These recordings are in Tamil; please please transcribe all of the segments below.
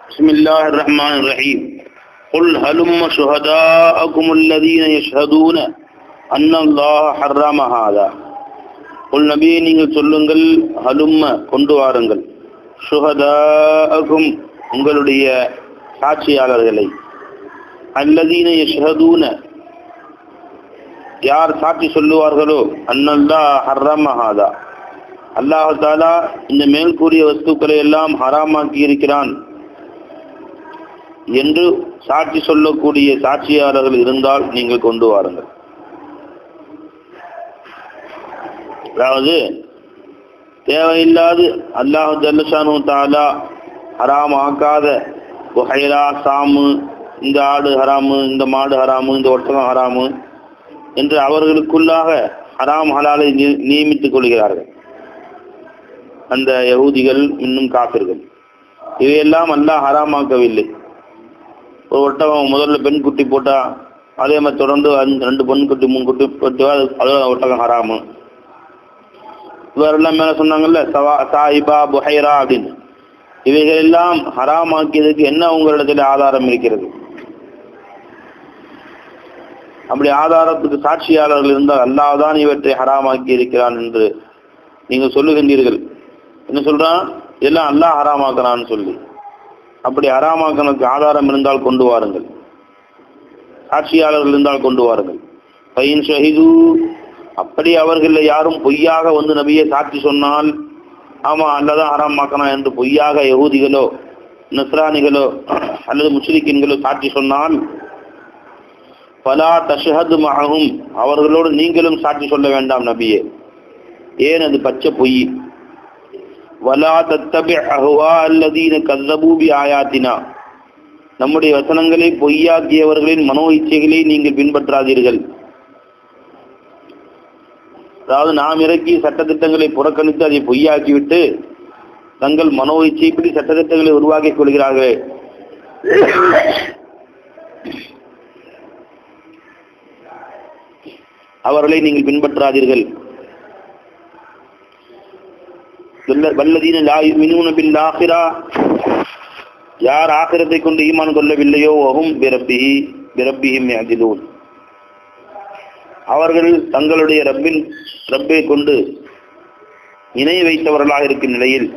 بسم الله الرحمن الرحيم قل هلم شهداءكم الذين يشهدون أن الله حرم هذا قل நபியே நீங்கள் சொல்லுங்கள் ஹலும்ம கொண்டு வாருங்கள் ஷுஹதாஅக்கும் உங்களுடைய சாட்சியாளர்களை அல்லதீன யஷ்ஹதூன யார் சாட்சி சொல்லுவார்களோ அன்னல்லாஹ் ஹர்ரம ஹாதா அல்லாஹ் தஆலா இந்த மேல்கூறிய வஸ்துக்களை எல்லாம் ஹராமாக்கி இருக்கிறான் என்று சாட்சி சொல்லக்கூடிய சாட்சியாளர்கள் இருந்தால் நீங்கள் கொண்டு வாருங்கள். அதாவது தேவையில்லாது அல்லாஹ் ஜல்லஷானு தஆலா ஹராம் ஆக்காத புஹைரா சாமு, இந்த ஆடு ஹராமு, இந்த மாடு ஹராமு, இந்த ஒட்டகம் ஹராமு என்று அவர்களுக்குள்ளாக ஹராம் ஹலாலை நியமித்துக் கொள்கிறார்கள் அந்த யஹூதிகள், இன்னும் காஃபிர்கள். இவையெல்லாம் அல்லாஹ் ஹராமாக்கவில்லை. ஒரு ஒட்டகம் முதல்ல பெண் குட்டி போட்டா அதே மாதிரி தொடர்ந்து 2 பெண் குட்டி 3 குட்டி போட்டா அதோட ஒட்டகம் ஹராமு. இவரெல்லாம் மேல சொன்னாங்கல்ல சாயிபா புஹைரா அப்படின்னு, இவைகள் எல்லாம் ஹராமாக்கியதுக்கு என்ன உங்களிடத்தில் ஆதாரம் இருக்கிறது? அப்படி ஆதாரத்துக்கு சாட்சியாளர்கள் இருந்தால் அல்லாஹ் தான் இவற்றை ஹராமாக்கி இருக்கிறான் என்று நீங்கள் சொல்லுகின்றீர்கள். என்ன சொல்றான்? இதெல்லாம் அல்லாஹ் ஹராமாக்குறான்னு சொல்லி. அப்படி ஹராமாக்கனுக்கு ஆதாரம் இருந்தால் கொண்டு வாருங்கள், சாட்சியாளர்கள் இருந்தால் கொண்டு வாருங்கள். ஃபைன் ஷஹீது, அப்படி அவர்கள் யாரும் பொய்யாக வந்து நபியை சாட்சி சொன்னால், ஆமா அல்லாஹ் ஹராமாக்கணும் என்று பொய்யாக யஹூதிகளோ நஸ்ரானிகளோ அல்லது முஷ்ரிக்கீன்களோ சாட்சி சொன்னால், ஃபலா தஷ்ஹது மஅஹும், அவர்களோடு நீங்களும் சாட்சி சொல்ல வேண்டாம் நபியே. ஏன்? அது பச்சை பொய். வலா தத்தபி அஹ்வா அல்லதீன கஸ்ஸபூ பி ஆயாத்தினா, நம்முடைய வசனங்களை பொய்யாக்கியவர்களின் மனோ இச்சைகளை நீங்கள் பின்பற்றாதீர்கள். அதாவது நாம் இறக்கிய சட்டத்திட்டங்களை புறக்கணித்து அதை பொய்யாக்கிவிட்டு தங்கள் மனோ இச்சைப்படி சட்டத்திட்டங்களை உருவாக்கிக் கொள்கிறார்கள். அவர்களை நீங்கள் பின்பற்றாதீர்கள். வல்லதீன லா யுமினூன பில் ஆখিরা, யார் ஆখিরাத்தை கொண்டு ஈமான் கொள்ளவில்லையோ வஹும் பிரப்பிஹிம் யஅதிலூன், அவர்கள் தங்களுடைய ரப்பை கொண்டு இணை வைத்தவர்களாக இருக்கும் நிலையில்,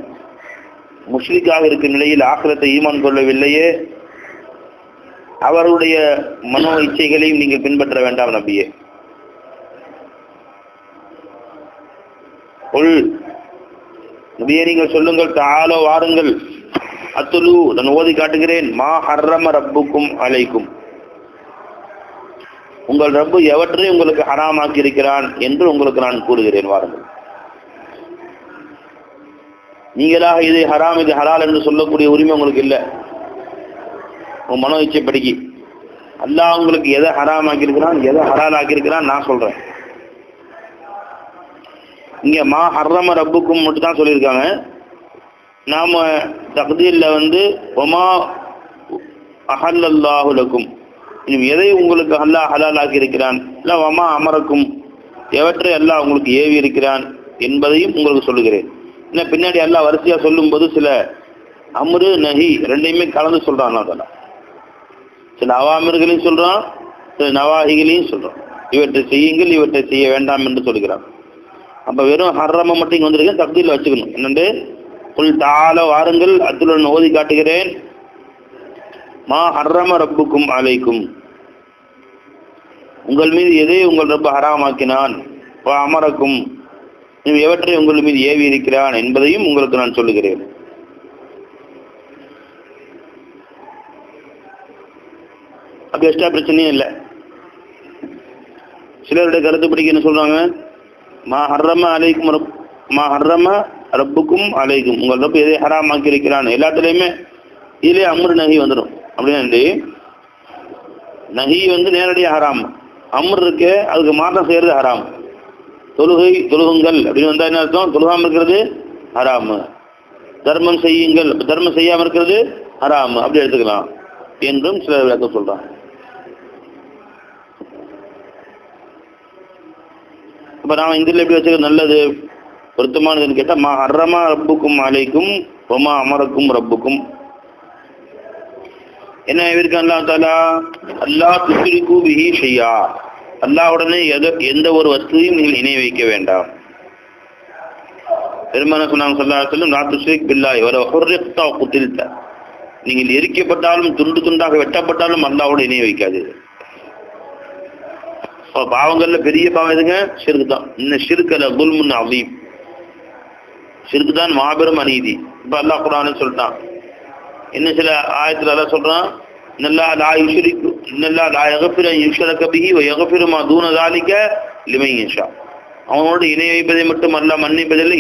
முஷ்ரிக்காக இருக்கும் நிலையில் ஆখিরাத்தை ஈமான் கொள்ளவில்லையே, அவர்களுடைய மனோ இச்சைகளையும் நீங்கள் பின்பற்ற வேண்டாம் நபியே. நபியே நீங்கள் சொல்லுங்கள், தஆலோ வாருங்கள், அத்துலு நான் ஓதி காட்டுகிறேன், மா ஹர்ரம ரப்புக்கும் அலைக்கும், உங்கள் ரப்பு எவற்றை உங்களுக்கு ஹராமாக்கி இருக்கிறான் என்று உங்களுக்கு நான் கூறுகிறேன், வாருங்கள். நீங்களாக இது ஹராம் இது ஹலால் என்று சொல்லக்கூடிய உரிமை உங்களுக்கு இல்லை. உங்க மனோ இச்சை படிக்கி அல்லாஹ் உங்களுக்கு எதை ஹராமாக்கி இருக்கிறான் எதை ஹலால் ஆக்கியிருக்கிறான் நான் சொல்றேன். இங்க மா ஹர்ரம ரப்புக்கும் மட்டும் தான் சொல்லியிருக்காங்க. நாம தக்தீர்ல ஒமா அஹல்லல்லாஹு லக்கும், எதை உங்களுக்கு அல்லாஹ் ஹலால் ஆக்கி இருக்கிறான், இல்லை வமா அமரக்கும், எவற்றை அல்லாஹ் உங்களுக்கு ஏவி இருக்கிறான் என்பதையும் உங்களுக்கு சொல்லுகிறேன். இன்னும் பின்னாடி அல்லாஹ் வரிசையா சொல்லும் போது சில அம்ரு நஹி ரெண்டையுமே கலந்து சொல்றான். அதெல்லாம் சில அவாமிர்களையும் சொல்றான், சில நவாஹிகளையும் சொல்றான். இவற்றை செய்யுங்கள், இவற்றை செய்ய வேண்டாம் என்று சொல்கிறான். அப்ப வெறும் ஹர்ரம மட்டும் இங்க வந்திருக்கேன், தக்தீர்ல வச்சுக்கணும். என்னண்டு குல் தஆலா வாருங்கள், அத்துடன் ஓதி காட்டுகிறேன், மா ஹர்ரம ரப்புக்கும் அலைக்கும், உங்கள் மீது எதை உங்கள் ரப்பு ஹராமாக்கினான், அமரக்கும், எவற்றை உங்கள் மீது ஏவி இருக்கிறான் என்பதையும் உங்களுக்கு நான் சொல்லுகிறேன். அப்ப எக்ஸ்ட்ரா பிரச்சனையும் இல்லை. சிலருடைய கருத்துப்படிக்கு என்ன சொல்றாங்க, மா ஹர்ரம அலைக்கும் மா ஹர்ரம ரப்புக்கும் அலைக்கும், உங்கள் ரப்பு எதை ஹராமாக்கி இருக்கிறான், எல்லாத்துலேயுமே இதுலேயே அம்ரு நஹி வந்துடும். அப்படின்னு நஹி நேரடியாக ஹராம், அம்ரு இருக்கு அதுக்கு மாற்றம் செய்யறது ஹராம். தொழுகுங்கள் அப்படின்னு வந்தா என்ன அர்த்தம்? தொழுகாமல் இருக்கிறது ஹராமு. தர்மம் செய்யுங்கள், தர்மம் செய்யாமல் இருக்கிறது ஹராமு, அப்படி எடுத்துக்கலாம் என்றும் சில விளக்கம் சொல்றாங்க. இப்ப நாம இந்தியில் எப்படி வச்சுக்க நல்லது பொருத்தமானதுன்னு கேட்டா, மா ஹர்ரமா ரப்புக்கும் அலைக்கும் ஒமா அமரக்கும் ரப்புக்கும், என்ன இருக்கு அல்லாஹ் தஆலா அல்லா துஷ்ரிகு பிஹி ஷையா, அல்லாஹ்வுடனே எந்த ஒரு வஸ்துவையும் நீங்கள் இணை வைக்க வேண்டாம். பெருமானார் சொன்னாங்க ஸல்லல்லாஹு அலைஹி வஸல்லம் லா துஷ்ரிக் பில்லாஹி வலவ் ஹுர்ரிக்த வ குதில்த, நீங்கள் எரிக்கப்பட்டாலும் துண்டு துண்டாக வெட்டப்பட்டாலும் அல்லாஹ்வோடு இணை வைக்காதீர்கள். பாவங்கள்ல பெரிய பாவம் எதுங்க? ஷிர்க் தான். இன்ன ஷிர்க லظுல்முன் அஸீம், ஷிர்க் தான் மாபெரும் அநீதி. இப்ப அல்லாஹ் குர்ஆனில் சொல்லிட்டான். இன்னும் சில ஆயத்துல அல்லாஹ் சொல்றான் இன்னல்லாஹ லா யுஷ்ரிகு இன்னல்லாஹ லா யக்ஃபிரு அன் யுஷ்ரக பிஹி வ யக்ஃபிரு மா தூன ஸாலிக லிமன் யஷா. அவனோடு இணை வைப்பதை மட்டும் அல்லாஹ் மன்னிப்பதில்லை,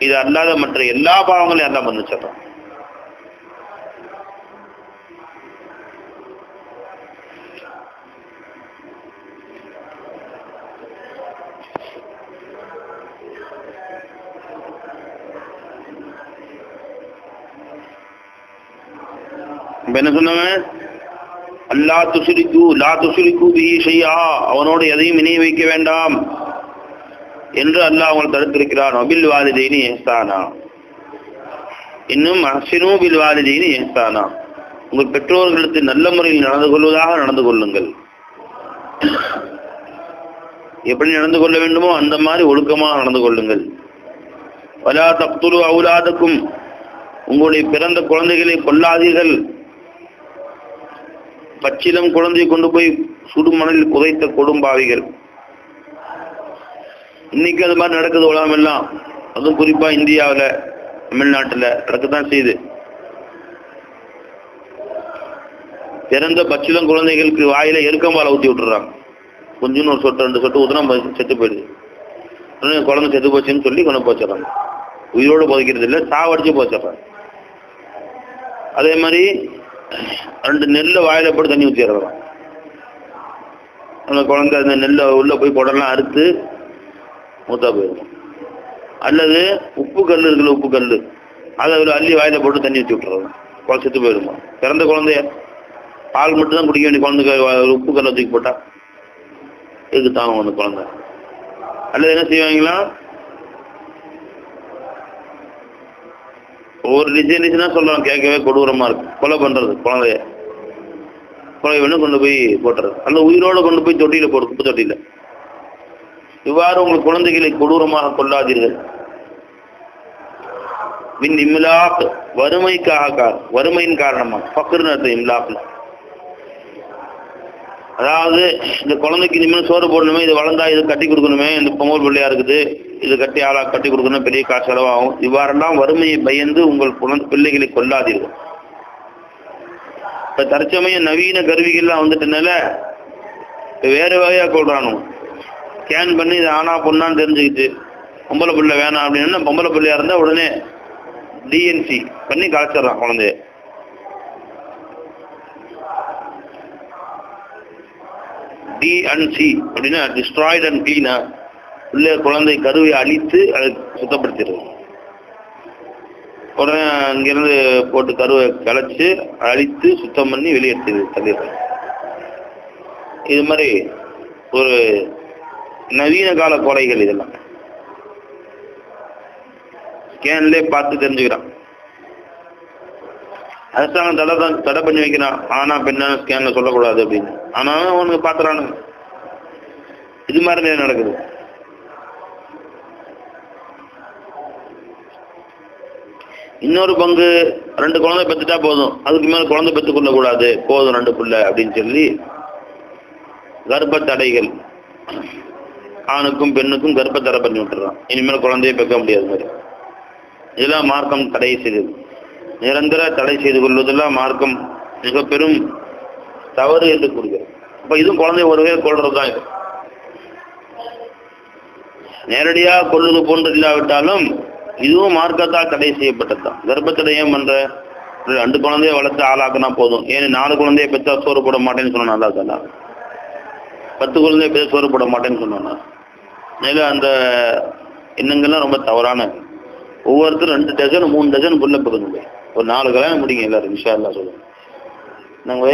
இது அல்லாத மற்ற எல்லா பாவங்களையும் அல்லாஹ் மன்னிச்சிடறான். என்ன சொன்னாங்க? அல்லா துஷ்ரிகு லா துஷ்ரிகு பிஹி ஷைஆ, அவனோடு எதையும் இணை வைக்க வேண்டாம் என்று அல்லாஹ் அவங்களை தடுத்திருக்கிறான். வபில் வாலிதைனி இஹ்சானா, இன்னும் அஹ்சினு பில் வாலிதைனி இஹ்சானா, உங்கள் பெற்றோர்களுக்கு நல்ல முறையில் நடந்து கொள்வதாக நடந்து கொள்ளுங்கள். எப்படி நடந்து கொள்ள வேண்டுமோ அந்த மாதிரி ஒழுக்கமாக நடந்து கொள்ளுங்கள். வலா தக்துலு அவுலாதக்கும், உங்களுடைய பிறந்த குழந்தைகளை கொல்லாதீர்கள். பச்சிலம் குழந்தையை கொண்டு போய் சுடுமணலில் புதைத்த கொடும்பாவிகள். இன்னைக்கு அது மாதிரி நடக்குது உலகமெல்லாம், அதுவும் குறிப்பா இந்தியாவில் தமிழ்நாட்டில் நடக்கத்தான் செய்யுது. பிறந்த பச்சிலம் குழந்தைகளுக்கு வாயில எருக்கம்பாலை ஊற்றி விட்டுறாங்க. கொஞ்சம் ஒரு சொட்டு 2 சொட்டு ஊற்றினா செத்து போயிடுது. குழந்தை செத்து போச்சுன்னு சொல்லி கொண்டு போச்சிடறாங்க. உயிரோடு புதைக்கிறது இல்லை, சாவடிச்சு போச்சிடறாங்க. அதே மாதிரி 2 நெல்லை வாயில போட்டு தண்ணி ஊற்றிடுறோம். அந்த குழந்தை அந்த நெல்லை உள்ள போய் குடலாம் அறுத்து மூத்தா போயிடும். அல்லது உப்பு கல் இருக்குல்ல, உப்பு கல், அதை அள்ளி வாயில போட்டு தண்ணி ஊற்றி விட்டுறோம். குழந்தை செத்து போயிடுமா? பிறந்த குழந்தைய பால் மட்டும் தான் குடிக்க வேண்டிய குழந்தைக்கு உப்பு கல்லை தூக்கி போட்டா எதுக்கு தாங்க அந்த குழந்தை? அல்லது என்ன செய்வாங்களா, ஒவ்வொரு டிசைனா சொல்லலாம், கேட்கவே கொடூரமா இருக்கு. கொலை பண்றது குழந்தைய, கொலை பண்ணி கொண்டு போய் போட்டுறது, அந்த உயிரோடு கொண்டு போய் தொட்டியில போடு, குப்பை தொட்டியில. இவ்வாறு உங்கள் குழந்தைகளை கொடூரமாக கொள்ளாதீர்கள். மின் இம்லாக், வறுமைக்காக, வறுமையின் காரணமா, ஃபக்ர்னு அர்த்தம் இம்லாக்ல. அதாவது இந்த குழந்தைக்கு இனிமேல் சோறு போடணுமே, இது வளர்ந்தா இது கட்டி கொடுக்கணுமே, இந்த பொங்கல் பிள்ளையா இருக்குது, இது கட்டி ஆளா கட்டி கொடுக்கணும், பெரிய காசு செலவாகும். இவ்வாறெல்லாம் வறுமையை பயந்து உங்கள் பிள்ளைகளை கொல்லாதீர்கள். இப்ப தற்சமயம் நவீன கருவிகள்லாம் வந்துட்டனால வேற வகையா கொள்றானு. ஸ்கேன் பண்ணி இது ஆனா பொண்ணான்னு தெரிஞ்சுக்கிட்டு பொம்பளை பிள்ளை வேணாம் அப்படின்னா, பொம்பளை பிள்ளையா இருந்தா உடனே டிஎன்சி பண்ணி கலைச்சிடறான் குழந்தைய. டிஎன்சி அப்படின்னா டிஸ்ட்ராய்ட் அண்ட் கிளீனா, உள்ள குழந்தை கருவை அழித்து அதை சுத்தப்படுத்திடுறது. உடனே அங்கிருந்து போட்டு கருவை கலைச்சு அழித்து சுத்தம் பண்ணி வெளியேற்று தள்ளிடுறது. இது மாதிரி ஒரு நவீன கால கொலைகள் இதெல்லாம் ஸ்கேன்லேயே பார்த்து தெரிஞ்சுக்கிறான். அரசாங்கம் தடை பண்ணி வைக்கிறான், ஆனா பெண்ணா ஸ்கேன்ல சொல்லக்கூடாது அப்படின்னு. ஆனாலும் அவனுக்கு பாத்துறானு. இது மாதிரி நடக்குது. இன்னொரு பங்கு 2 குழந்தை பெற்றுட்டா போதும், அதுக்கு மேல குழந்தை பெற்றுக் கொள்ள கூடாது, போதும் 2 பிள்ளை அப்படின்னு சொல்லி கர்ப்ப தடைகள், ஆணுக்கும் பெண்ணுக்கும் கர்ப்ப தடை பண்ணி விட்டுறான். இனிமேல் குழந்தைய பெற்க முடியாது மாதிரி. இதெல்லாம் மார்க்கம் தடை செய்தது. நிரந்தர தடை செய்து கொள்வதெல்லாம் மார்க்கம் மிக பெரும் தவறு என்று கூறுகிறது. அப்ப இதுவும் குழந்தைய ஒரு வகை கொள்றதுதான். இது நேரடியாக கொள்வது போன்று இல்லாவிட்டாலும் இதுவும் மார்க்கத்தால் தடை செய்யப்பட்டதுதான். கர்ப்பத்தடை ஏன் பண்ற? 2 குழந்தைய வளர்த்து ஆளாக்குனா போதும். ஏன் 4 குழந்தைய பெற்றா சோறு போட மாட்டேன்னு சொன்னா நல்லா தானே? 10 குழந்தைய பெற்ற சோறு போட மாட்டேன்னு சொன்னா மேல அந்த எண்ணங்கள்லாம் ரொம்ப தவறான. ஒவ்வொருத்தரும் 2 டஜன் 3 டஜன் புள்ள பெறுங்க. ஒரு 4 கல்யாணம் முடிங்க எல்லாரும் இன்ஷா அல்லாஹ். சொல்லுங்க நாங்க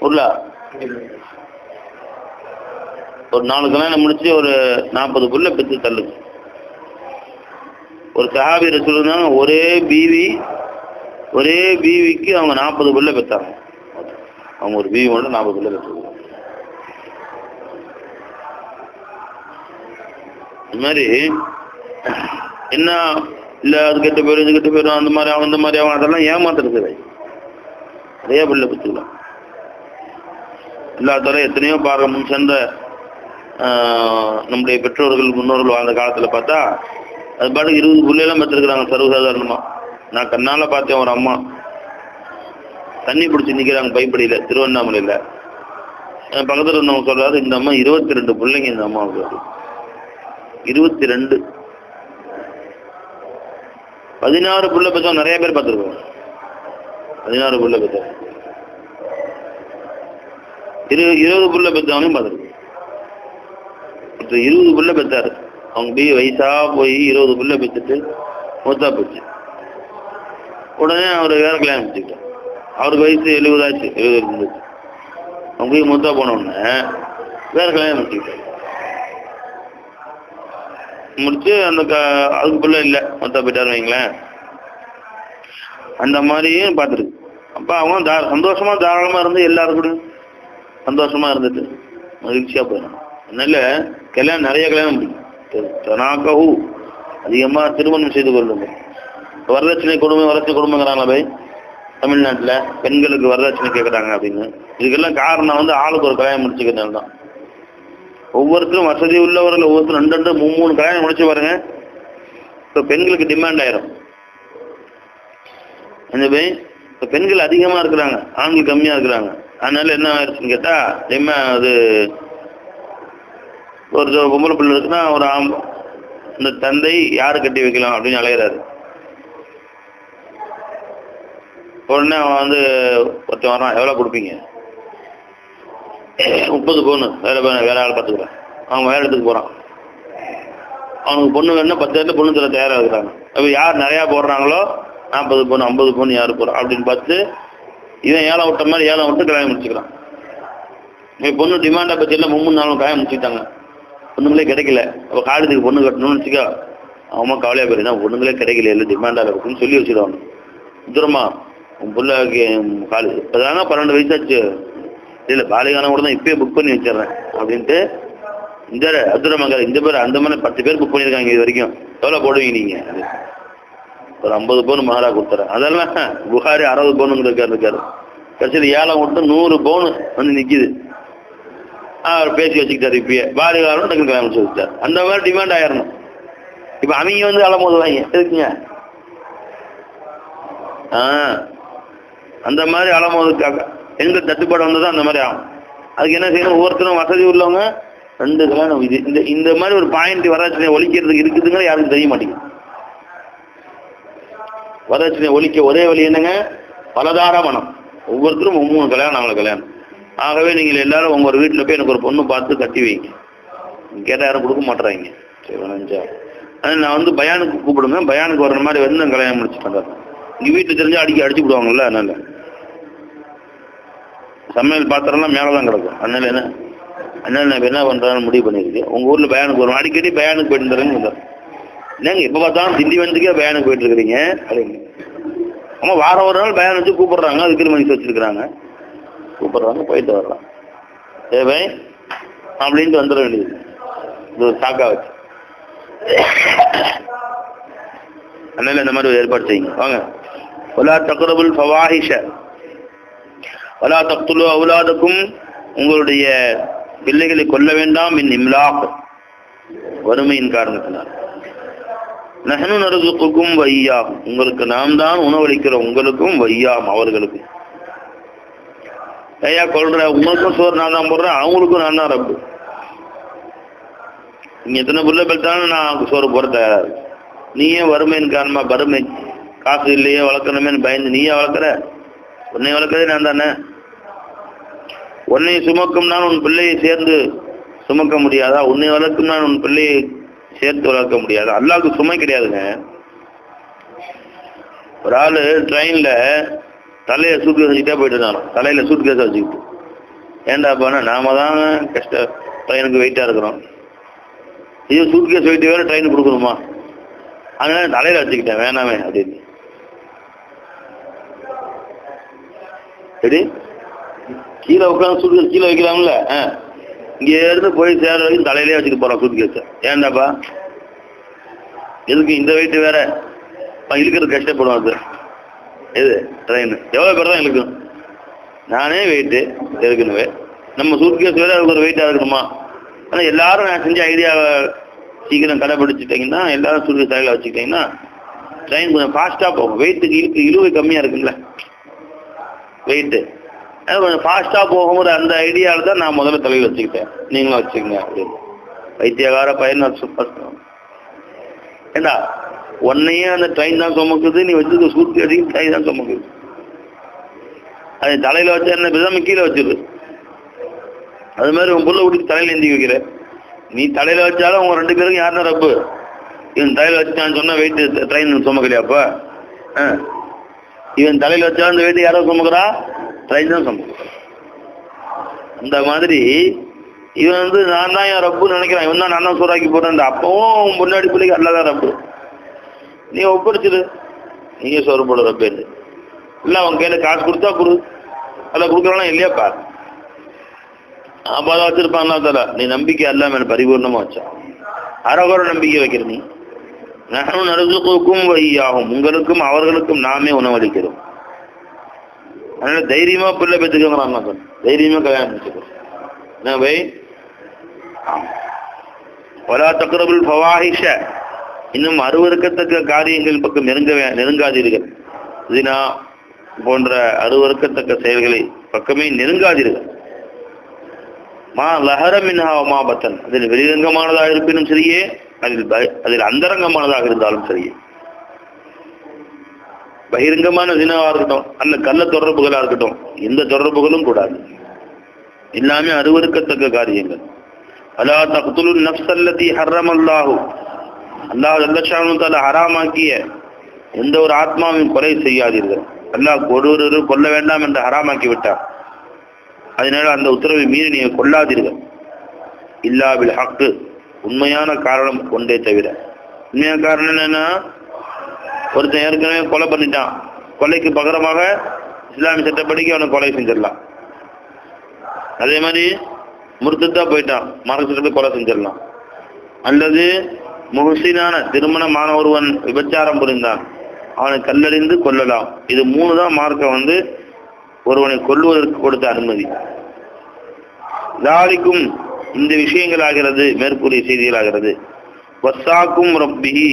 உருளா ஒரு 4 கல்யாணம் முடிச்சு ஒரு 40 புள்ள பெற்று தள்ளுங்க. ஒரு சஹாபி ரசூலுல்லாஹ் ஒரே பீவிக்கு அவங்க 40 புள்ள பெற்றாங்க. அவங்க ஒரு பீவி மட்டும் 40 பிள்ளை பெற்றிருக்காங்க. இந்த மாதிரி என்ன இல்லை, அது கெட்ட பேரும் இது கெட்ட பேரும் அந்த மாதிரி அவங்க இந்த மாதிரி அவங்க அதெல்லாம் ஏமாத்துறது. நிறைய பிள்ளை பெற்றுக்கலாம். எல்லாத்தோட எத்தனையோ பார்க்க முன் சென்ற நம்முடைய பெற்றோர்கள் முன்னோர்கள் வாழ்ந்த காலத்தில் பார்த்தா அது பாட்டுக்கு 20 பிள்ளைலாம் பெற்றிருக்கிறாங்க சர்வசாதாரணமாக. நான் கண்ணால் பார்த்தேன், ஒரு அம்மா தண்ணி பிடிச்சி நிற்கிறாங்க பைப்படியில், திருவண்ணாமலையில். என் பக்கத்தில் இருந்தவங்க சொல்கிறாரு, இந்த அம்மா 22 பிள்ளைங்க இந்த அம்மாவுக்கு. 22 16 பிள்ளை பெற்றவங்க நிறைய பேர் பார்த்துருக்கோம். 16 பிள்ளை பெற்ற 20 பிள்ளை பெற்றவனையும் பார்த்துருக்கோம். 20 பிள்ளை பெற்றாரு. அவங்க போய் வயசா போய் 20 பிள்ளை பெற்றுட்டு மூத்தா போச்சு. உடனே அவர் வேற கல்யாணம் முடிச்சுக்கிட்டார். அவருக்கு வயசு 70 ஆச்சு, 70 இருந்துச்சு. அவங்க போய் மூத்தா போனோடனே வேற கல்யாணம் முடிச்சுக்கிட்டார். முடிச்சு அந்த அதுக்கு பிள்ளை இல்லை, மூத்தா போயிட்டாரு வைங்களேன். அந்த மாதிரியும் பார்த்துருக்கு. அப்போ அவங்க சந்தோஷமா தாராளமா இருந்து எல்லாருக்கூடும் சந்தோஷமா இருந்துட்டு மகிழ்ச்சியா போயிடணும். அதனால கல்யாணம் நிறைய கல்யாணம் முடியும். தனாக்கஹு அதிகமா திருமணம் செய்து கொள்ளுங்க. வரதட்சணை குடும்பங்கிறாங்களா பை தமிழ்நாட்டில் பெண்களுக்கு வரதட்சணை கேட்குறாங்க அப்படின்னு. இதுக்கெல்லாம் காரணம் ஆளுக்கு ஒரு கல்யாணம் முடிச்சுக்கிறதுனால தான். ஒவ்வொருத்தரும் வசதி உள்ளவர்கள் ஒவ்வொருத்தரும் 2 3 கல்யாணம் முடிச்சு பாருங்க. இப்போ பெண்களுக்கு டிமாண்ட் ஆயிரும். அந்த பை இப்போ பெண்கள் அதிகமாக இருக்கிறாங்க, ஆண்கள் கம்மியாக இருக்கிறாங்க. அதனால என்ன ஆயிடுச்சுன்னு கேட்டால் அது ஒரு பொம்பளை பிள்ளை இருக்குன்னா ஒரு இந்த தந்தை யாரு கட்டி வைக்கலாம் அப்படின்னு அலையிறாரு. உடனே அவன் ஒருத்தன் வரான், எவ்வளோ கொடுப்பீங்க? 30 பவுன். வேற ஆள் பார்த்துக்கிறேன். அவன் வேற இடத்துக்கு போகிறான். அவனுக்கு பொண்ணு வேணும்னா 10 இடத்துல பொண்ணு தர தயாராக இருக்கிறாங்க. அப்போ யார் நிறையா போடுறாங்களோ 40 பவுன் 50 பவுன் யார் போகிறான் அப்படின்னு பார்த்து இவன் ஏலம் விட்ட மாதிரி ஏலம் விட்டு கல்யாணம் முடிச்சுக்கிறான். இவன் பொண்ணு டிமாண்டை பற்றி எல்லாம் 3 நாளும் கல்யாணம் முடிச்சுட்டாங்க. பொண்ணுங்களே கிடைக்கல. அப்போ காலேஜுக்கு பொண்ணு கட்டணும்னு வச்சுக்கா அவன் கவலையாக போயிருந்தா பொண்ணுங்களே கிடைக்கல, இல்லை டிமாண்டாக இருக்குன்னு சொல்லி வச்சுடுவாங்க. தூரமா உன் பிள்ளைக்கு காலேஜ் இப்போதாங்க 12 வயசாச்சு, இல்லை பாலிகான கூட தான் இப்பயே புக் பண்ணி வச்சிடறேன் அப்படின்ட்டு இந்த அப்துரமங்கர் இந்த பேர் அந்த மாதிரி 10 பேர் புக் பண்ணியிருக்காங்க இது வரைக்கும். எவ்வளோ போடுவீங்க நீங்கள்? ஒரு 50 பவுன் மகாரா கொடுத்துறேன். அதெல்லாம் புகாரி 60 பவுனுங்க இருக்காரு. கடைசியில் ஏலம் விட்டு 100 பவுன் நிற்கிது. அவர் பேசி வச்சுக்கிட்டாரு. இப்பயே பாலிகாரம் டக்கு கல்யாணம் வச்சுக்கிட்டார். அந்த மாதிரி டிமாண்ட் ஆயிடணும். இப்போ அவங்க அலமோது வாங்க இருக்குங்க. அந்த மாதிரி அலமோதுக்காக எங்க தட்டுப்பாடு வந்ததோ அந்த மாதிரி ஆகும். அதுக்கு என்ன செய்யணும்? ஒவ்வொருத்தரும் வசதி உள்ளவங்க 2 கல்யாணம். இது இந்த மாதிரி ஒரு பாயிண்ட் வரதட்சணை ஒழிக்கிறதுக்கு இருக்குதுங்க, யாருக்கும் தெரிய மாட்டேங்குது. வரதட்சணை ஒழிக்க ஒரே வழி என்னங்க? பலதார மனம். ஒவ்வொருத்தரும் 3 கல்யாணம் 4 கல்யாணம். ஆகவே நீங்கள் எல்லாரும் உங்க வீட்டில் போய் எனக்கு ஒரு பொண்ணு பார்த்து கட்டி வைங்க. கேட்டால் யாரும் கொடுக்க மாட்டுறாங்க. சரி வேணாஞ்சா, ஆனால் நான் பயானுக்கு கூப்பிடுங்க, பயானுக்கு வர்ற மாதிரி வந்து நான் கல்யாணம் முடிச்சுட்டேன். இங்கே வீட்டில் தெரிஞ்சா அடிச்சு விடுவாங்கல்ல. அதனால சமையல் பாத்திரம்லாம் மேலே தான் கிடக்கும். அதனால நான் என்ன பண்ணுறேன்னு முடிவு பண்ணியிருக்கேன். உங்கள் ஊரில் பயானுக்கு வரும், அடிக்கடி பயானுக்கு போயிட்டு தரேன்னு வந்தார். என்னங்க எப்போ பார்த்தாலும் திண்டிவனத்துக்கே பயானுக்கு போயிட்டு இருக்கிறீங்க அப்படிங்க. ஆமாம், வாரம் ஒரு நாள் பயான் வச்சு கூப்பிட்றாங்க, அதுக்கு மனுஷன் வச்சுருக்குறாங்க, கூப்பிட்றாங்க, போயிட்டு வரலாம். ஏவை அப்படின்ட்டு வந்துட வேண்டியது. இது ஒரு சாக்கா வச்சு. அதனால இந்த மாதிரி ஒரு ஏற்பாடு செய்யுங்க. வாங்க. வலா தக்ரபுல் ஃபவாஹிஷ வலா தக்துலு அவுலாதக்கும், உங்களுடைய பிள்ளைகளை கொல்ல வேண்டாம். மின் இம்லாக், வறுமையின் காரணத்தினால். நஹ்னு நர்சுக்குக்கும் வையாகும், உங்களுக்கு நாம் தான் உணவளிக்கிறோம், உங்களுக்கும் வையாம் அவர்களுக்கும். ஐயா கொள்ற, உங்களுக்கும் சோறு நான் தான் போடுறேன், அவங்களுக்கும் நான் தான் ரப்பு. நீங்க எத்தனை பிள்ளை பெற்றாலும் நான் சோறு போட தயாரா இருக்கு. நீயே வறுமையின் காரணமா, வறுமை காசு இல்லையே வளர்க்கணுமேனு பயந்து நீயே வளர்க்குற? உன்னை வளர்க்கறதே நான் தானே. உன்னை சுமக்கும் நான் உன் பிள்ளையை சேர்ந்து சுமக்க முடியாதா? உன்னை வளர்க்கும் நான் உன் பிள்ளையை சேர்த்து வளர்க்க முடியாதா? அல்லாஹ்வுக்கு சுமை கிடையாதுங்க. ஒரு ஆளு ட்ரெயின்ல தலையை சூட்கேஸ் வச்சுட்டே போயிட்டு இருந்தாலும், தலையில சூட்கேஸை வச்சுக்கிட்டு. ஏன்டா போனா நாம தான் ட்ரெயினுக்கு வெயிட்டா இருக்கிறோம், இது சூட்கேஸ் வெயிட்டு வேற ட்ரெயினுக்கு கொடுக்கணுமா? அதனால தலையில வச்சுக்கிட்டேன், வேணாமே அப்படின்னு. சரி, கீழே உட்காந்து சூட்கேஸ் கீழே வைக்கலாம்ல, இங்கே இருந்து போய் சேர வரைக்கும் தலையிலே வச்சுட்டு போகிறான் சூட்கேஸை. ஏன்டாப்பா எதுக்கு இந்த வெயிட்டு வேற இழுக்கிறது கஷ்டப்படும். அது எது ட்ரெயின் எவ்வளோ பேர் தான் இழுக்கும், நானே வெயிட்டு இருக்குன்னு நம்ம சூட்கேஸ் வேற அதுக்கு ஒரு வெயிட்டாக இருக்கணுமா? ஆனால் எல்லாரும் நான் செஞ்ச ஐடியாவை சீக்கிரம் கடைப்பிடிச்சிட்டிங்கன்னா, எல்லாரும் சூட்கேஸ் தலையில் வச்சுக்கிட்டிங்கன்னா ட்ரெயின் கொஞ்சம் ஃபாஸ்ட்டாக போகும். வெயிட்டுக்கு இழுவை கம்மியாக இருக்குல்ல வெயிட்டு, அது கொஞ்சம் ஃபாஸ்ட்டாக போகும்போது அந்த ஐடியாவில் தான் நான் முதல்ல தலையில் வச்சுக்கிட்டேன். நீங்களும் வச்சுக்கங்க அப்படின்னு. வைத்தியகார பையன் ஏண்டா உன்னையே அந்த ட்ரெயின் தான் சுமக்குது, நீ வச்சுக்க சூட்கேஸையும் ட்ரெயின் தான் சுமக்குது. அது தலையில் வச்சா என்ன பேசாம கீழே வச்சிரு. அது மாதிரி உன் புள்ள வீட்டுக்கு தலையில் ஏந்தி வைக்கிற, நீ தலையில் வச்சாலும் உங்க 2 பேருக்கும் யாருன்னா ரப்பு. இவன் தலையில் வச்சான்னு சொன்னா வெயிட்டு ட்ரெயின் சுமக்கலையாப்பா? இவன் தலையில் வச்சாலும் அந்த வெயிட்டு யாரோ சுமக்குறா? ட்ரெயின் தான் சுமக்குறா. அந்த மாதிரி இவன் நான் தான் என் ரப்புன்னு நினைக்கிறான். இவன் தான் நான் தான் சூறாக்கி போடுறேன். அப்பவும் முன்னாடி பிள்ளைக்கு அல்லதான் ரப்பு. நீ ஒப்படைச்சிரு, நீங்க சோறு போடுற ரப்பு இல்லை. அவன் கையில் காசு கொடுத்தா கொடு, அதில் கொடுக்குறானா இல்லையாப்பா? அப்போ அதை வச்சிருப்பாங்களா தல? நீ நம்பிக்கை அல்லாம பரிபூர்ணமா வச்சா அரகுற நம்பிக்கை வைக்கிற நீ. நானும் நறுக்கும் வையாகும், உங்களுக்கும் அவர்களுக்கும் நாமே உணவளிக்கிறோம். அதனால தைரியமா பிள்ளை பெற்றுக்கோங்கிறாங்க, தைரியமா கல்யாணம் பண்ணிச்சுக்கிறோம். என்ன பை வலா தக்ரபுல் ஃபவாஹிஷ, இன்னும் அருவருக்கத்தக்க காரியங்கள் பக்கம் நெருங்காதீர்கள். தினா போன்ற அருவருக்கத்தக்க செயல்களை பக்கமே நெருங்காதீர்கள். மா லஹர மின்ஹா மா பத்தன், அதில் வெளிரங்கமானதாக இருப்பினும் சரியே, அதில் அந்தரங்கமானதாக இருந்தாலும் சரியே. பகிரங்கமான தினாவா இருக்கட்டும், அல்ல கள்ள தொடர்புகளா இருக்கட்டும், எந்த தொடர்புகளும் கூடாது. எல்லாமே அருவருக்கத்தக்க காரியங்கள். அலா தக்துலுன் நஃப்ஸல்லதி ஹர்ரமல்லாஹு, அல்லாஹ் ஜல்லஷானு தஆலா ஹராமாக்கிய எந்த ஒரு ஆத்மாவையும் கொலை செய்யாதீர்கள். அல்லாஹ் ஒருவரு கொல்ல வேண்டாம் என்று ஹராமாக்கி விட்டார். அதனால அந்த உத்தரவை மீறி நீங்கள் கொல்லாதீர்கள். இல்லா பில் ஹக்கு, உண்மையான காரணம் கொண்டே தவிர. உண்மையான காரணம் என்னன்னா, ஒருத்தன் ஏற்கனவே கொலை பண்ணிட்டான், கொலைக்கு பகரமாக இஸ்லாமிய சட்டப்படிக்கு அவனை கொலை செஞ்சிடலாம். அதே மாதிரி முர்த்ததா போயிட்டான், மார்க்க சட்டப்படி கொலை செஞ்சிடலாம். அல்லது முஹ்சினான திருமணமான ஒருவன் விபச்சாரம் புரிந்தான், அவனை கல்லறிந்து கொல்லலாம். இது 3 தான் மார்க்க ஒருவனை கொல்லுவதற்கு கொடுத்த அனுமதி. தாலிக்கும் இந்த விஷயங்களாகிறது, மேற்கூறிய செய்திகளாகிறது. வசாக்கும் ரப்பிஹி,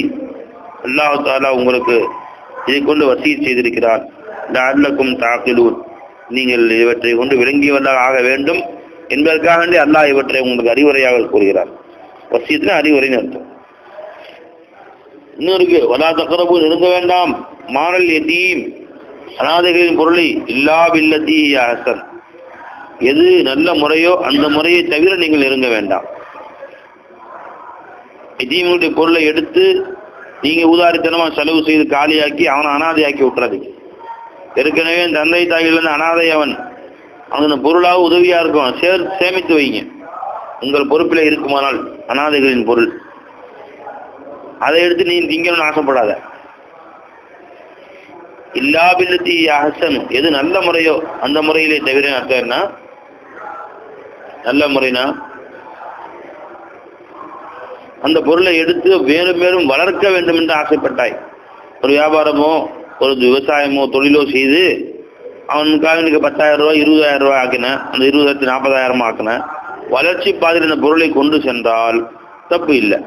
அல்லாஹ் தஆலா உங்களுக்கு இதை கொண்டு வசீத் செய்திருக்கிறார். லஅல்லக்கும் தஅகிலூன், நீங்கள் இவற்றை கொண்டு விளங்கியவர்களாக ஆக வேண்டும் என்பதற்காக வேண்டி அல்லாஹ் இவற்றை உங்களுக்கு அறிவுரையாக கூறுகிறார். வசீத்னா அறிவுரைன்னு அர்த்தம். இன்னொருக்கு வலா தக்ரபு, நெருங்க வேண்டாம், மானல் யதீம், அனாதைகளின் பொருளை, இல்லா பில்லதி அஹ்சன், எது நல்ல முறையோ அந்த முறையை தவிர நீங்கள் நெருங்க வேண்டாம். யதீமுடைய பொருளை எடுத்து நீங்க ஊதாரித்தனமா செலவு செய்து காலியாக்கி அவனை அனாதையாக்கி விட்டுறாதீங்க. ஏற்கனவே தந்தை தாயிலிருந்து அனாதை அவன் பொருளாக உதவியா இருக்கும், சேமித்து வைங்க. உங்கள் பொறுப்பில் இருக்குமானால் அனாதைகளின் பொருள், அதை எடுத்து நீ திங்கணும்னு ஆசைப்படாத. இல்லா பில்லதி அஹ்சன், எது நல்ல முறையோ அந்த முறையிலே தவிர. அர்த்தம் என்ன நல்ல முறைனா? அந்த பொருளை எடுத்து மேலும் மேலும் வளர்க்க வேண்டும் என்று ஆசைப்பட்டாய். ஒரு வியாபாரமோ ஒரு விவசாயமோ தொழிலோ செய்து அவனுக்காக எனக்கு 10,000 ரூபாய் 20,000 ரூபாய் ஆக்கின, அந்த 20,000 40,000 ஆக்கின, வளர்ச்சி பாதையில் இந்த பொருளை கொண்டு சென்றால் தப்பு இல்லை.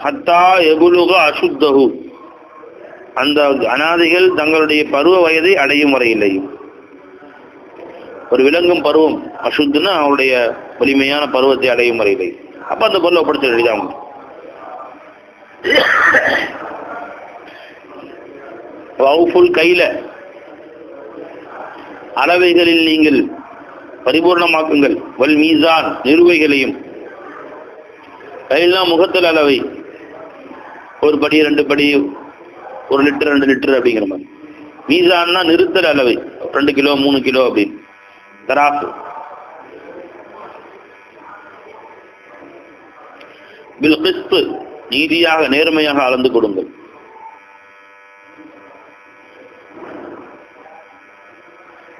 ஹத்தா எபுலுக அசுத்தஹு, அந்த அனாதைகள் தங்களுடைய பருவ வயதை அடையும் வரையில்லையும். ஒரு விலங்கும் பருவம் அசுத்துன்னா அவருடைய வலிமையான பருவத்தை அடையும் வரையில்லை. அப்ப அந்த பொருளை ஒப்படைச்சு எழுதாங்க. வௌஃபுல் கைல, அளவைகளில் நீங்கள் பரிபூர்ணமாக்குங்கள். வல் மீசான், நிறுவைகளையும். கைலாம் முகத்தில் அளவை, ஒரு படி 2 படி, 1 லிட்டர் 2 லிட்டர் அப்படிங்கிற மாதிரி. மீசான்னா நிறுத்தல் அளவை, 2 கிலோ 3 கிலோ அப்படின்னு. தராசு. பில் கிஸ்த், நீதியாக நேர்மையாக அளந்து கொடுங்கள்.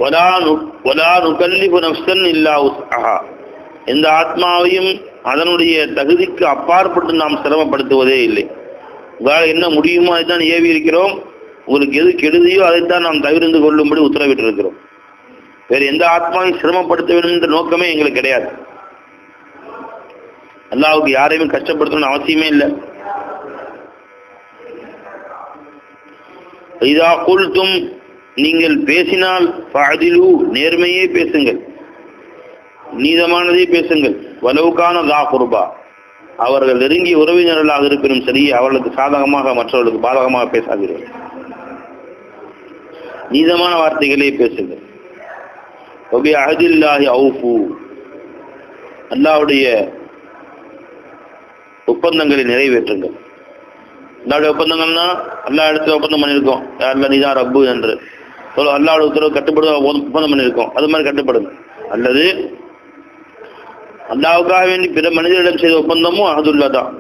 வலா நுகல்லிஃபு நஃப்ஸன் இல்லா உஸ்அஹா, எந்த ஆத்மாவையும் அதனுடைய தகுதிக்கு அப்பாற்பட்டு நாம் சிரமப்படுத்துவதே இல்லை. உங்களால் என்ன முடியுமோ அதைத்தான் ஏவி இருக்கிறோம். உங்களுக்கு எது கெடுதியோ அதைத்தான் நாம் தவிர்த்து கொள்ளும்படி உத்தரவிட்டு இருக்கிறோம். வேறு எந்த ஆத்மாவையும் சிரமப்படுத்த வேண்டும் என்ற நோக்கமே எங்களுக்கு கிடையாது. அல்லாஹ்வுக்கு யாரையும் கஷ்டப்படுத்தணும்னு அவசியமே இல்லை. இதா குல்தும், நீங்கள் பேசினால் ஃபஅதிலு, நேர்மையே பேசுங்கள், நீதமானதே பேசுங்கள். வலவுகான தா குர்பா, அவர்கள் நெருங்கிய உறவினர்களாக இருப்பினும் சரி, அவர்களுக்கு சாதகமாக மற்றவர்களுக்கு பாதகமாக பேசாதீர்கள். நீதமான வார்த்தைகளே பேசுங்கள். வபி அஹதில்லாஹி அவுஃபு, அல்லாஹ்வுடைய ஒப்பந்தங்களை நிறைவேற்றுங்கள். அல்லாஹ்வுடைய ஒப்பந்தங்கள்னா அல்லாஹ் இடத்துல ஒப்பந்தம் பண்ணியிருக்கோம், அல்ல நீதான் ரப்பு என்று அல்லாஹ்வுடைய உத்தரவு கட்டுப்படுவ ஒப்பந்தம் பண்ணியிருக்கோம், அது மாதிரி கட்டுப்படுங்க. அல்லது அல்லாஹ்வுக்காக வேண்டி பிற மனிதர்களிடம் செய்த ஒப்பந்தமும் அஹதுல்லா தான்.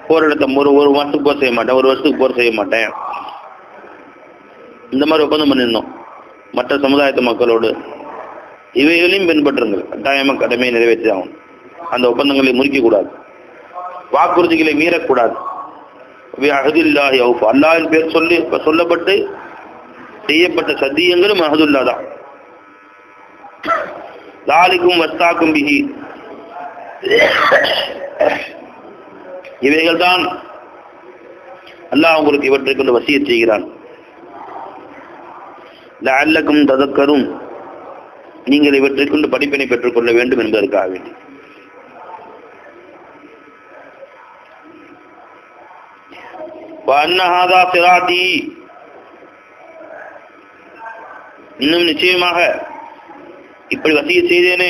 போரிடத்தை ஒரு மாதத்துக்கு போர் செய்ய மாட்டேன், ஒரு வருஷத்துக்கு போர் செய்ய மாட்டேன், இந்த மாதிரி ஒப்பந்தம் பண்ணியிருந்தோம் மற்ற சமுதாயத்து மக்களோடு. இவைகளையும் பின்பற்றுங்கள். கட்டாயமாக கடமையை நிறைவேற்றி ஆகும். அந்த ஒப்பந்தங்களை முறிக்கக்கூடாது, வாக்குறுதிகளை மீறக்கூடாது. அஹதில்லாஹி அவுஃபு, அல்லாஹ்வின் பேர் சொல்லப்பட்டு செய்யப்பட்ட சத்தியங்களும் அஹதுல்லா தான். தாலிக்கும் வஸ்தாக்கும் பிஹி, இவைகள் தான் அல்லாஹ் உங்களுக்கு இவற்றை கொண்டு வசியத் செய்கிறான். லஅல்லக்கும் ததக்கரும், நீங்கள் இவற்றை கொண்டு படிப்பினை பெற்றுக் கொள்ள வேண்டும் என்பதற்காக வேண்டி. வஅன்ன ஹாதா சிராதி, இன்னும் நிச்சயமாக இப்படி வசியத் செய்தேனே,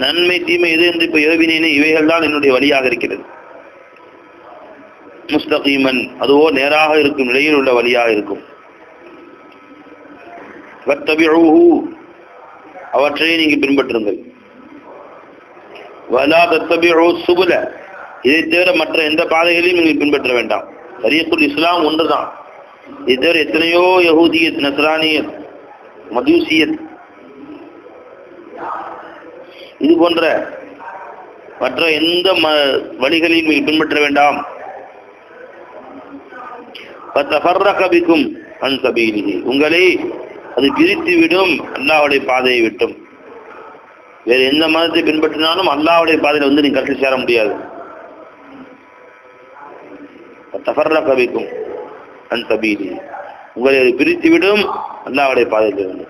நன்மை தீமை எது என்று இப்ப ஏவினேனே, இவைகள் தான் என்னுடைய வழியாக இருக்கிறது. முஸ்தகீமன், அதுவோ நேராக இருக்கும் நிலையில் உள்ள வழியாக இருக்கும். வத்தபிஊஹு, அவற்றை நீங்கள் பின்பற்றுங்கள். வலா தத்தபிஊ சுபுல, இதை தவிர மற்ற எந்த பாதைகளையும் நீங்கள் பின்பற்ற வேண்டாம். தரீக்குல் இஸ்லாம் ஒன்றுதான். இதை தவிர எத்தனையோ யஹூதியத், நஸ்ரானியத், மஜூசியத், இது போன்ற மற்ற எந்த வழிகளையும் நீங்கள் பின்பற்ற வேண்டாம். ஃபதஃபர்ரக அன் சபீலிஹி, உங்களை அது பிரித்து விடும் அல்லாஹ்வுடைய பாதையை விட்டும். வேறு எந்த மதத்தை பின்பற்றினாலும் அல்லாஹ்வுடைய பாதையில வந்து நீங்க கருத்து சேர முடியாது. ஃபதஃபர்ரக அன் சபீலிஹி, உங்களை அது பிரித்து விடும் அல்லாஹ்வுடைய பாதையிலிருந்து.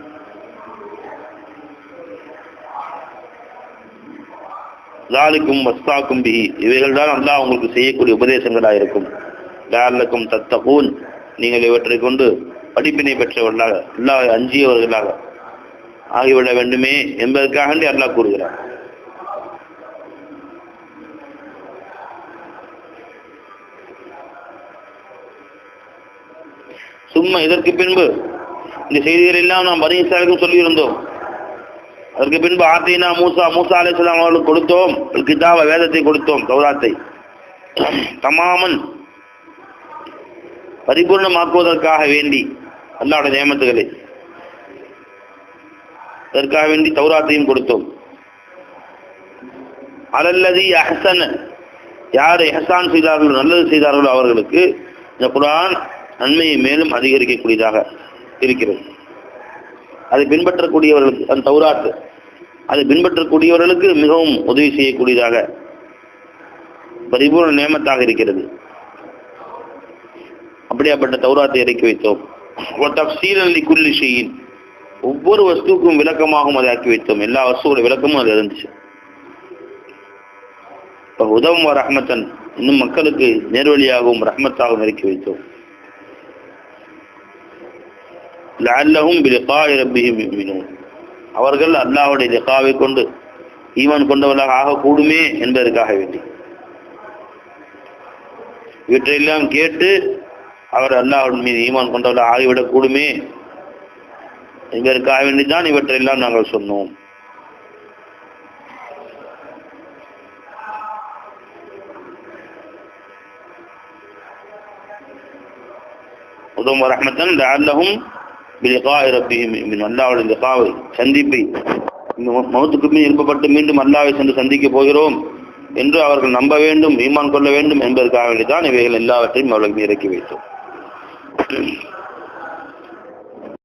லாலிக்கும் வஸ்தாக்கும் பிஹி, இவைகள் தான் அல்லாஹ் உங்களுக்கு செய்யக்கூடிய உபதேசங்களாக இருக்கும். லஅல்லக்கும் தத்தகூன், நீங்கள் இவற்றை கொண்டு படிப்பினை பெற்றவர்களாக, அல்லாஹ்வை அஞ்சியவர்களாக ஆகிவிட வேண்டுமே என்பதற்காக அல்லாஹ் கூறுகிறார். சும்மா இதற்கு பின்பு இந்த செய்திகள் எல்லாம் நாம் பனி இஸ்ராயலுக்கும் சொல்லியிருந்தோம். அதற்கு பின்பு ஆத்தைனா மூசா அலைஹிஸ்ஸலாம் அவர்களுக்கு கொடுத்தோம் கிதாப, வேதத்தை கொடுத்தோம், தௌராத்தை தமாமன் பரிபூர்ணமாக்குவதற்காக வேண்டி, அல்லாஹ்வுடைய நியமத்துகளை அதற்காக வேண்டி தௌராத்தையும் கொடுத்தோம். அலல்லதி அஹ்ஸன, யார் இஹ்சான் செய்தார்களோ, நல்லது செய்தார்களோ அவர்களுக்கு இந்த குர்ஆன் நன்மையை மேலும் அதிகரிக்கக்கூடியதாக இருக்கிறது. அதை பின்பற்றக்கூடியவர்களுக்கு, அந்த தௌராத் அதை பின்பற்றக்கூடியவர்களுக்கு மிகவும் உதவி செய்யக்கூடியதாக பரிபூர்ண நியமத்தாக இருக்கிறது. அப்படியாப்பட்ட தௌராத்தை இறக்கி வைத்தோம். தஃசீலன் லிகுல்லி ஷைஇன், ஒவ்வொரு வஸ்துக்கும் விளக்கமாகவும் அதை ஆக்கி வைத்தோம். எல்லா வஸ்துவோட விளக்கமும் அது இருந்துச்சு. உதவும் ரஹ்மத்தன், இன்னும் மக்களுக்கு நேர்வழியாகவும் ரஹ்மத்தாகவும் இறக்கி வைத்தோம். லஅல்லஹும் பிலிகாஇ ரப்பிஹிம் யுமினூன், அவர்கள் அல்லாஹ்வுடைய லிகாவை கொண்டு ஈமான் கொண்டவர்களாக ஆகக்கூடுமே என்பதற்காக வேண்டி. இவற்றையெல்லாம் கேட்டு அவர் அல்லாஹ்வின் மீது ஈமான் கொண்டவர்களாக ஆகிவிடக் கூடுமே என்பதற்காக வேண்டிதான் இவற்றையெல்லாம் நாங்கள் சொன்னோம். உதவும் ரஹ்மத்தன் லஅல்லஹும் பிலிகாஇ ரப்பிஹிம் அல்லாஹ்வுடைய லிகாவை சந்திப்பை மௌத்துக்கு பின் எழுப்பப்பட்டு மீண்டும் அல்லாஹ்வை சென்று சந்திக்கப் போகிறோம் என்று அவர்கள் நம்ப வேண்டும், ஈமான் கொள்ள வேண்டும் என்பதற்காக வேண்டிதான் இவைகள் எல்லாவற்றையும் அவர்களுக்கு இறக்கி வைத்தோம்.